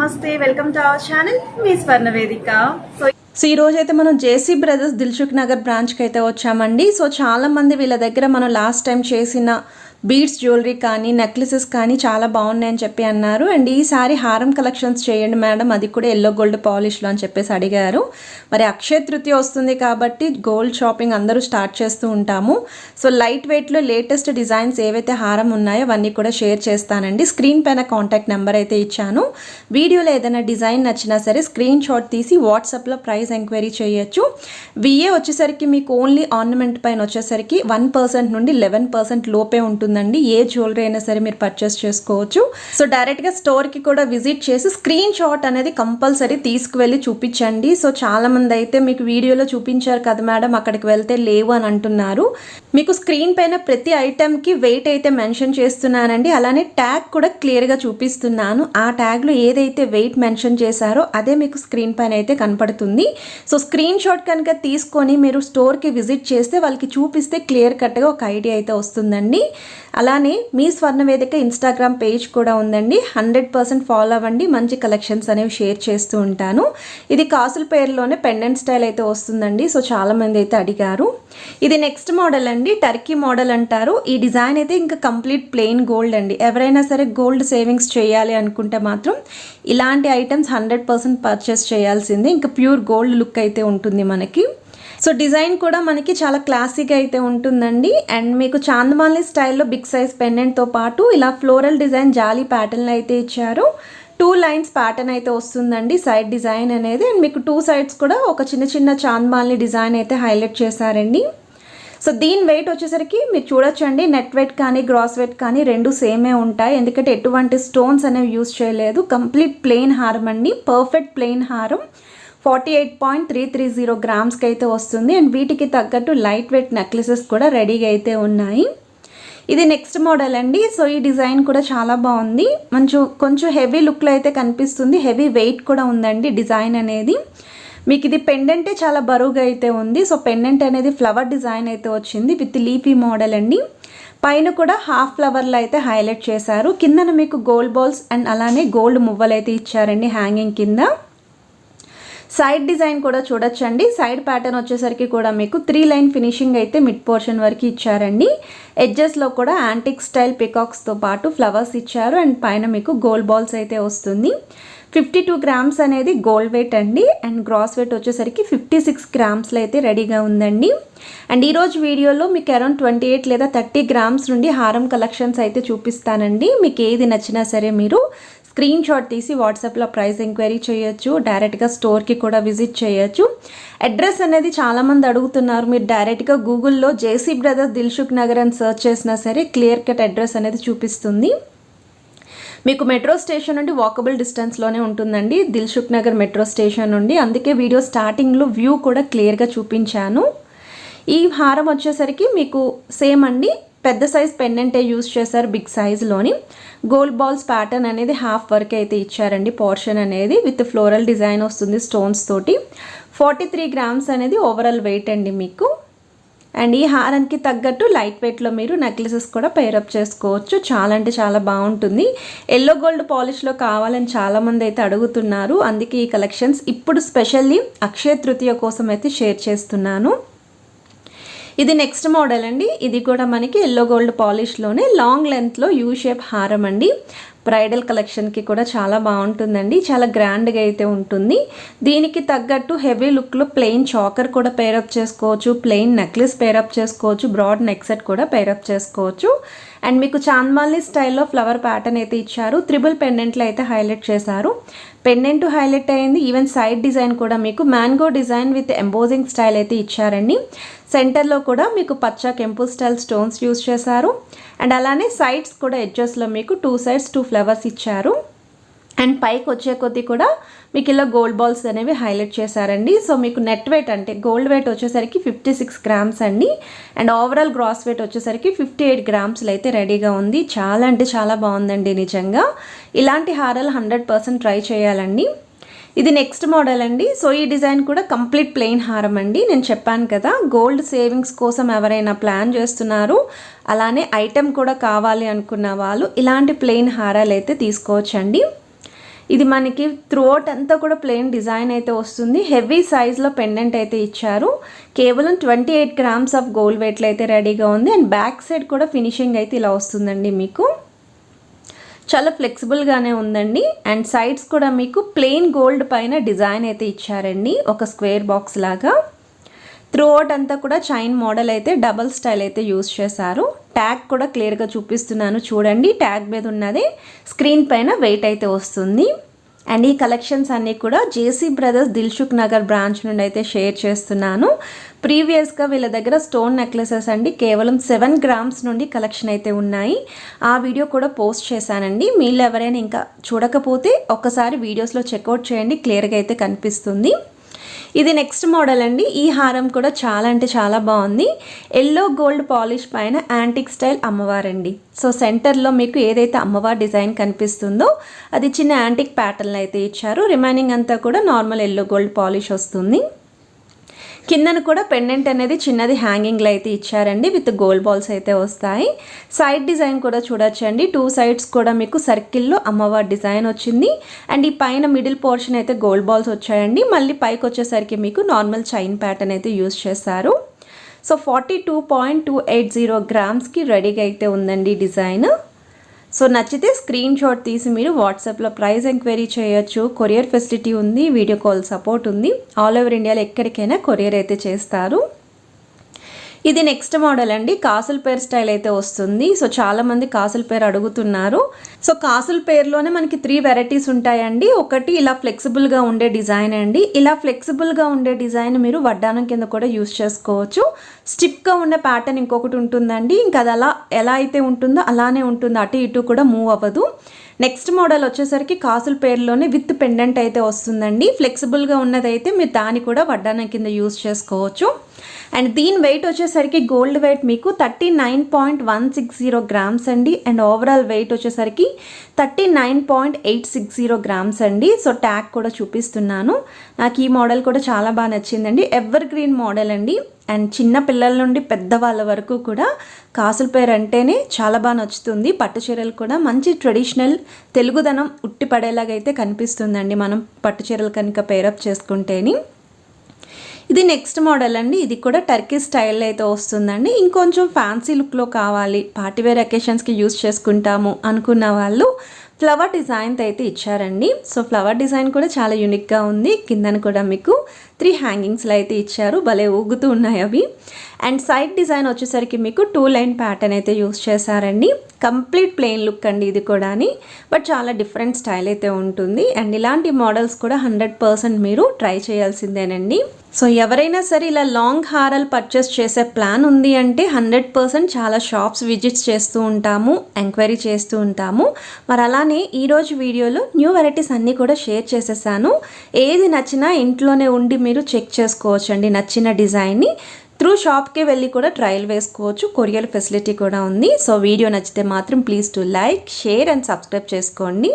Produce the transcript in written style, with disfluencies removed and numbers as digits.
నమస్తే, welcome to our channel మీ స్వర్ణ వేదిక. So ఈ రోజు అయితే మనం జేసీ బ్రదర్స్ దిల్సుఖ్ నగర్ బ్రాంచ్కి అయితే వచ్చామండి. సో చాలామంది వీళ్ళ దగ్గర మనం లాస్ట్ టైం చేసిన బీడ్స్ జ్యువెలరీ కానీ నెక్లెసెస్ కానీ చాలా బాగున్నాయని చెప్పి అన్నారు. అండ్ ఈసారి హారం కలెక్షన్స్ చేయండి మేడం, అది కూడా ఎల్లో గోల్డ్ పాలిష్లో అని చెప్పేసి అడిగారు. మరి అక్షయ తృతీయ వస్తుంది కాబట్టి గోల్డ్ షాపింగ్ అందరూ స్టార్ట్ చేస్తూ ఉంటాము. సో లైట్ వెయిట్లో లేటెస్ట్ డిజైన్స్ ఏవైతే హారం ఉన్నాయో అవన్నీ కూడా షేర్ చేస్తానండి. స్క్రీన్ పైన కాంటాక్ట్ నెంబర్ అయితే ఇచ్చాను. వీడియోలో ఏదైనా డిజైన్ నచ్చినా సరే స్క్రీన్ షాట్ తీసి వాట్సాప్లో ప్రైస్ ఎంక్వైరీ చేయొచ్చు. విఏ వచ్చేసరికి మీకు ఓన్లీ ఆర్నమెంట్ పైన వచ్చేసరికి 1% నుండి 11% లోపే ఉంటుంది. ఏ జ్యువెలరీ అయినా సరే మీరు పర్చేస్ చేసుకోవచ్చు. సో డైరెక్ట్గా స్టోర్కి కూడా విజిట్ చేసి స్క్రీన్ షాట్ అనేది కంపల్సరీ తీసుకువెళ్ళి చూపించండి. సో చాలామంది అయితే మీకు వీడియోలో చూపించారు కదా మేడం, అక్కడికి వెళ్తే లేవు అని అంటున్నారు. మీకు స్క్రీన్ పైన ప్రతి ఐటెంకి వెయిట్ అయితే మెన్షన్ చేస్తున్నానండి. అలానే ట్యాగ్ కూడా క్లియర్గా చూపిస్తున్నాను. ఆ ట్యాగ్లో ఏదైతే వెయిట్ మెన్షన్ చేశారో అదే మీకు స్క్రీన్ పైన అయితే కనపడుతుంది. సో స్క్రీన్ షాట్ కనుక తీసుకొని మీరు స్టోర్కి విజిట్ చేస్తే వాళ్ళకి చూపిస్తే క్లియర్ కట్గా ఒక ఐడియా అయితే వస్తుందండి. అలానే మీ స్వర్ణ వేదిక ఇన్స్టాగ్రామ్ పేజ్ కూడా ఉందండి. 100% ఫాలో అవ్వండి. మంచి కలెక్షన్స్ అనేవి షేర్ చేస్తూ ఉంటాను. ఇది కాసుల పేరులోనే పెండెంట్ స్టైల్ అయితే వస్తుందండి. సో చాలామంది అయితే అడిగారు. ఇది నెక్స్ట్ మోడల్ అండి, టర్కీ మోడల్ అంటారు. ఈ డిజైన్ అయితే ఇంకా కంప్లీట్ ప్లెయిన్ గోల్డ్ అండి. ఎవరైనా సరే గోల్డ్ సేవింగ్స్ చేయాలి అనుకుంటే మాత్రం ఇలాంటి ఐటమ్స్ 100% పర్చేస్ చేయాల్సిందే. ఇంకా ప్యూర్ గోల్డ్ లుక్ అయితే ఉంటుంది మనకి. సో డిజైన్ కూడా మనకి చాలా క్లాసిక్గా అయితే ఉంటుందండి. అండ్ మీకు చాందమాలి స్టైల్లో బిగ్ సైజ్ పెండెంట్తో పాటు ఇలా ఫ్లోరల్ డిజైన్ జాలీ ప్యాటర్న్ అయితే ఇచ్చారు. 2 లైన్స్ ప్యాటర్న్ అయితే వస్తుందండి సైడ్ డిజైన్ అనేది. అండ్ మీకు 2 సైడ్స్ కూడా ఒక చిన్న చాందమాలి డిజైన్ అయితే హైలైట్ చేశారండి. సో దీని వెయిట్ వచ్చేసరికి మీరు చూడొచ్చండి, నెట్ వెయిట్ కానీ గ్రాస్ వెయిట్ కానీ రెండు సేమే ఉంటాయి. ఎందుకంటే ఎటువంటి స్టోన్స్ అనేవి యూజ్ చేయలేదు. కంప్లీట్ ప్లెయిన్ హారం అండి, పర్ఫెక్ట్ ప్లెయిన్ హారం. 48.330 గ్రామ్స్కి అయితే వస్తుంది. అండ్ వీటికి తగ్గట్టు లైట్ వెయిట్ నెక్లెసెస్ కూడా రెడీగా అయితే ఉన్నాయి. ఇది నెక్స్ట్ మోడల్ అండి. సో ఈ డిజైన్ కూడా చాలా బాగుంది. కొంచెం హెవీ లుక్లో అయితే కనిపిస్తుంది. హెవీ వెయిట్ కూడా ఉందండి డిజైన్ అనేది. మీకు ఇది పెండెంటే చాలా బరువుగా అయితే ఉంది. సో పెండెంట్ అనేది ఫ్లవర్ డిజైన్ అయితే వచ్చింది విత్ లీఫీ మోడల్ అండి. పైన కూడా హాఫ్ ఫ్లవర్లో అయితే హైలైట్ చేశారు. కిందన మీకు గోల్డ్ బాల్స్ అండ్ అలానే గోల్డ్ మువ్వలు అయితే ఇచ్చారండి హ్యాంగింగ్ కింద. సైడ్ డిజైన్ కూడా చూడొచ్చండి. సైడ్ ప్యాటర్న్ వచ్చేసరికి కూడా మీకు 3 లైన్ ఫినిషింగ్ అయితే మిడ్ పోర్షన్ వరకు ఇచ్చారండి. ఎడ్జెస్లో కూడా యాంటిక్ స్టైల్ పికాక్స్తో పాటు ఫ్లవర్స్ ఇచ్చారు. అండ్ పైన మీకు గోల్డ్ బాల్స్ అయితే వస్తుంది. 52 గ్రామ్స్ అనేది గోల్డ్ వెయిట్ అండి. అండ్ గ్రాస్ వెయిట్ వచ్చేసరికి 56 గ్రామ్స్లో అయితే రెడీగా ఉందండి. అండ్ ఈరోజు వీడియోలో మీకు అరౌండ్ 28 లేదా 30 గ్రామ్స్ నుండి హారం కలెక్షన్స్ అయితే చూపిస్తానండి. మీకు ఏది నచ్చినా సరే మీరు స్క్రీన్ షాట్ తీసి వాట్సాప్లో ప్రైస్ ఎంక్వైరీ చేయొచ్చు. డైరెక్ట్గా స్టోర్కి కూడా విజిట్ చేయొచ్చు. అడ్రస్ అనేది చాలామంది అడుగుతున్నారు. మీరు డైరెక్ట్గా గూగుల్లో జేసీ బ్రదర్స్ దిల్సుఖ్ నగర్ అని సెర్చ్ చేసినా సరే క్లియర్ కట్ అడ్రస్ అనేది చూపిస్తుంది. మీకు మెట్రో స్టేషన్ నుండి వాకబుల్ డిస్టెన్స్లోనే ఉంటుందండి దిల్సుఖ్ నగర్ మెట్రో స్టేషన్ నుండి. అందుకే వీడియో స్టార్టింగ్లో వ్యూ కూడా క్లియర్గా చూపించాను. ఈ హారం వచ్చేసరికి మీకు సేమ్ అండి, పెద్ద సైజ్ పెండెంటే యూజ్ చేశారు బిగ్ సైజ్లోని. గోల్డ్ బాల్స్ ప్యాటర్న్ అనేది హాఫ్ వర్క్ అయితే ఇచ్చారండి. పోర్షన్ అనేది విత్ ఫ్లోరల్ డిజైన్ వస్తుంది స్టోన్స్ తోటి. 43 గ్రామ్స్ అనేది ఓవరాల్ వెయిట్ అండి మీకు. అండ్ ఈ హారానికి తగ్గట్టు లైట్ వెయిట్లో మీరు నెక్లెసెస్ కూడా పేరప్ చేసుకోవచ్చు. చాలా అంటే చాలా బాగుంటుంది. ఎల్లో గోల్డ్ పాలిష్లో కావాలని చాలామంది అయితే అడుగుతున్నారు. అందుకే ఈ కలెక్షన్స్ ఇప్పుడు స్పెషల్లీ అక్షయ తృతీయ కోసం అయితే షేర్ చేస్తున్నాను. ఇది నెక్స్ట్ మోడల్ అండి. ఇది కూడా మనకి ఎల్లో గోల్డ్ పాలిష్లోనే లాంగ్ లెంత్లో యూ షేప్ హారం అండి. బ్రైడల్ కలెక్షన్కి కూడా చాలా బాగుంటుందండి. చాలా గ్రాండ్గా అయితే ఉంటుంది. దీనికి తగ్గట్టు హెవీ లుక్లో ప్లెయిన్ చాకర్ కూడా పేరప్ చేసుకోవచ్చు, ప్లెయిన్ నెక్లెస్ పేరప్ చేసుకోవచ్చు, బ్రాడ్ నెక్ సెట్ కూడా పేరప్ చేసుకోవచ్చు. అండ్ మీకు చాందమాలి స్టైల్లో ఫ్లవర్ ప్యాటర్న్ అయితే ఇచ్చారు. 3 పెండెంట్లు అయితే హైలైట్ చేశారు. పెండెంట్ హైలైట్ అయింది. ఈవెన్ సైడ్ డిజైన్ కూడా మీకు mango design with embossing style అయితే ఇచ్చారండి. సెంటర్లో కూడా మీకు పచ్చ కెంపు స్టైల్ స్టోన్స్ యూజ్ చేశారు. అండ్ అలానే సైడ్స్ కూడా ఎడ్జెస్లో మీకు 2 సైడ్స్ 2 ఫ్లవర్స్ ఇచ్చారు. అండ్ పైకి వచ్చే కొద్దీ కూడా మీకు ఇలా గోల్డ్ బాల్స్ అనేవి హైలైట్ చేశారండి. సో మీకు నెట్ వెయిట్ అంటే గోల్డ్ వెయిట్ వచ్చేసరికి 56 గ్రామ్స్ అండి. అండ్ ఓవరాల్ గ్రాస్ వెయిట్ వచ్చేసరికి 58 గ్రామ్స్లో అయితే రెడీగా ఉంది. చాలా అంటే చాలా బాగుందండి నిజంగా. ఇలాంటి హారాలు 100% ట్రై చేయాలండి. ఇది నెక్స్ట్ మోడల్ అండి. సో ఈ డిజైన్ కూడా కంప్లీట్ ప్లెయిన్ హారం అండి. నేను చెప్పాను కదా, గోల్డ్ సేవింగ్స్ కోసం ఎవరైనా ప్లాన్ చేస్తున్నారు, అలానే ఐటెం కూడా కావాలి అనుకున్న వాళ్ళు ఇలాంటి ప్లెయిన్ హారాలు అయితే తీసుకోవచ్చండి. ఇది మనకి త్రూఅవుట్ అంతా కూడా ప్లెయిన్ డిజైన్ అయితే వస్తుంది. హెవీ సైజ్లో పెండెంట్ అయితే ఇచ్చారు. కేవలం 28 గ్రామ్స్ ఆఫ్ గోల్డ్ వెయిట్లో అయితే రెడీగా ఉంది. అండ్ బ్యాక్ సైడ్ కూడా ఫినిషింగ్ అయితే ఇలా వస్తుందండి. మీకు చాలా ఫ్లెక్సిబుల్గానే ఉందండి. అండ్ సైడ్స్ కూడా మీకు ప్లెయిన్ గోల్డ్ పైన డిజైన్ అయితే ఇచ్చారండి, ఒక స్క్వేర్ బాక్స్ లాగా. త్రూఅవుట్ అంతా కూడా చైన్ మోడల్ అయితే డబల్ స్టైల్ అయితే యూజ్ చేశారు. ట్యాగ్ కూడా క్లియర్గా చూపిస్తున్నాను చూడండి. ట్యాగ్ మీద ఉన్నది స్క్రీన్ పైన వెయిట్ అయితే వస్తుంది. అండ్ ఈ కలెక్షన్స్ అన్నీ కూడా JC brothers Dilsukh Nagar branch నుండి అయితే షేర్ చేస్తున్నాను. ప్రీవియస్గా వీళ్ళ దగ్గర స్టోన్ నెక్లెసెస్ అండి కేవలం 7 గ్రామ్స్ నుండి కలెక్షన్ అయితే ఉన్నాయి. ఆ వీడియో కూడా పోస్ట్ చేశానండి. మీరు ఎవరైనా ఇంకా చూడకపోతే ఒక్కసారి వీడియోస్లో చెక్అవుట్ చేయండి, క్లియర్గా అయితే కనిపిస్తుంది. ఇది నెక్స్ట్ మోడల్ అండి. ఈ హారం కూడా చాలా అంటే చాలా బాగుంది. ఎల్లో గోల్డ్ పాలిష్ పైన యాంటిక్ స్టైల్ అమ్మవారండి. సో సెంటర్లో మీకు ఏదైతే అమ్మవారి డిజైన్ కనిపిస్తుందో అది చిన్న యాంటిక్ ప్యాటర్న్ అయితే ఇచ్చారు. రిమైనింగ్ అంతా కూడా నార్మల్ ఎల్లో గోల్డ్ పాలిష్ వస్తుంది. కిందను కూడా పెండెంట్ అనేది చిన్నది హ్యాంగింగ్లో అయితే ఇచ్చారండి, విత్ గోల్డ్ బాల్స్ అయితే వస్తాయి. సైడ్ డిజైన్ కూడా చూడొచ్చండి. 2 సైడ్స్ కూడా మీకు సర్కిల్లో అమ్మవారి డిజైన్ వచ్చింది. అండ్ ఈ పైన మిడిల్ పోర్షన్ అయితే గోల్డ్ బాల్స్ వచ్చాయండి. మళ్ళీ పైకి వచ్చేసరికి మీకు నార్మల్ చైన్ ప్యాటర్న్ అయితే యూజ్ చేశారు. సో 42.280 గ్రామ్స్కి రెడీగా అయితే ఉందండి డిజైన్. సో నచ్చితే స్క్రీన్ షాట్ తీసి మీరు వాట్సాప్లో ప్రైస్ ఎంక్వైరీ చేయొచ్చు. కొరియర్ ఫెసిలిటీ ఉంది, వీడియో కాల్ సపోర్ట్ ఉంది. ఆల్ ఓవర్ ఇండియాలో ఎక్కడికైనా కొరియర్ అయితే చేస్తారు. ఇది నెక్స్ట్ మోడల్ అండి. కాసుల పేర్ స్టైల్ అయితే వస్తుంది. సో చాలామంది కాసుల పేర్ అడుగుతున్నారు. సో కాసుల పేర్లోనే మనకి 3 వెరైటీస్ ఉంటాయండి. ఒకటి ఇలా ఫ్లెక్సిబుల్గా ఉండే డిజైన్ అండి. ఇలా ఫ్లెక్సిబుల్గా ఉండే డిజైన్ మీరు వడ్డానం కింద కూడా యూస్ చేసుకోవచ్చు. స్టిఫ్గా ఉన్న ప్యాటర్న్ ఇంకొకటి ఉంటుందండి. ఇంకా అది అలా ఎలా అయితే ఉంటుందో అలానే ఉంటుంది, అటు ఇటు కూడా మూవ్ అవ్వదు. నెక్స్ట్ మోడల్ వచ్చేసరికి కాసుల పేర్లోనే విత్ పెండెంట్ అయితే వస్తుందండి. ఫ్లెక్సిబుల్గా ఉన్నదైతే మీరు దాన్ని కూడా వడ్డానం కింద యూస్ చేసుకోవచ్చు. అండ్ దీని వెయిట్ వచ్చేసరికి గోల్డ్ వెయిట్ మీకు 39.160 గ్రామ్స్ అండి. అండ్ ఓవరాల్ వెయిట్ వచ్చేసరికి 39.860 గ్రామ్స్ అండి. సో ట్యాగ్ కూడా చూపిస్తున్నాను. నాకు ఈ మోడల్ కూడా చాలా బాగా నచ్చిందండి. ఎవర్ గ్రీన్ మోడల్ అండి. అండ్ చిన్న పిల్లల నుండి పెద్దవాళ్ళ వరకు కూడా కాసుల పేరు అంటేనే చాలా బాగా నచ్చుతుంది. పట్టు చీరలు కూడా మంచి ట్రెడిషనల్ తెలుగుదనం ఉట్టిపడేలాగా అయితే కనిపిస్తుందండి మనం పట్టు చీరలు కనుక పేరప్ చేసుకుంటేని. ఇది నెక్స్ట్ మోడల్ అండి. ఇది కూడా టర్కీ స్టైల్ అయితే వస్తుందండి. ఇంకొంచెం ఫ్యాన్సీ లుక్లో కావాలి, పార్టీవేర్ అకేషన్స్కి యూస్ చేసుకుంటాము అనుకున్న వాళ్ళు ఫ్లవర్ డిజైన్ అయితే ఇచ్చారండి. సో ఫ్లవర్ డిజైన్ కూడా చాలా యూనిక్గా ఉంది. కిందన కూడా మీకు 3 హ్యాంగింగ్స్లో అయితే ఇచ్చారు, భలే ఊగుతూ ఉన్నాయి అవి. అండ్ సైడ్ డిజైన్ వచ్చేసరికి మీకు 2 లైన్ ప్యాటర్న్ అయితే యూస్ చేశారండి. కంప్లీట్ ప్లెయిన్ లుక్ అండి ఇది కూడా, బట్ చాలా డిఫరెంట్ స్టైల్ అయితే ఉంటుంది. అండ్ ఇలాంటి మోడల్స్ కూడా 100% మీరు ట్రై చేయాల్సిందేనండి. సో ఎవరైనా సరే ఇలా లాంగ్ హారాలు పర్చేస్ చేసే ప్లాన్ ఉంది అంటే 100% చాలా షాప్స్ విజిట్స్ చేస్తూ ఉంటాము, ఎంక్వైరీ చేస్తూ ఉంటాము. మరి అలానే ఈరోజు వీడియోలో న్యూ వెరైటీస్ అన్నీ కూడా షేర్ చేసేసాను. ఏది నచ్చినా ఇంట్లోనే ఉండి మీరు చెక్ చేసుకోవచ్చు అండి. నచ్చిన డిజైన్ని త్రూ షాప్కి వెళ్ళి కూడా ట్రయల్ వేసుకోవచ్చు. కొరియర్ ఫెసిలిటీ కూడా ఉంది. సో వీడియో నచ్చితే మాత్రం please to like, share and subscribe చేసుకోండి.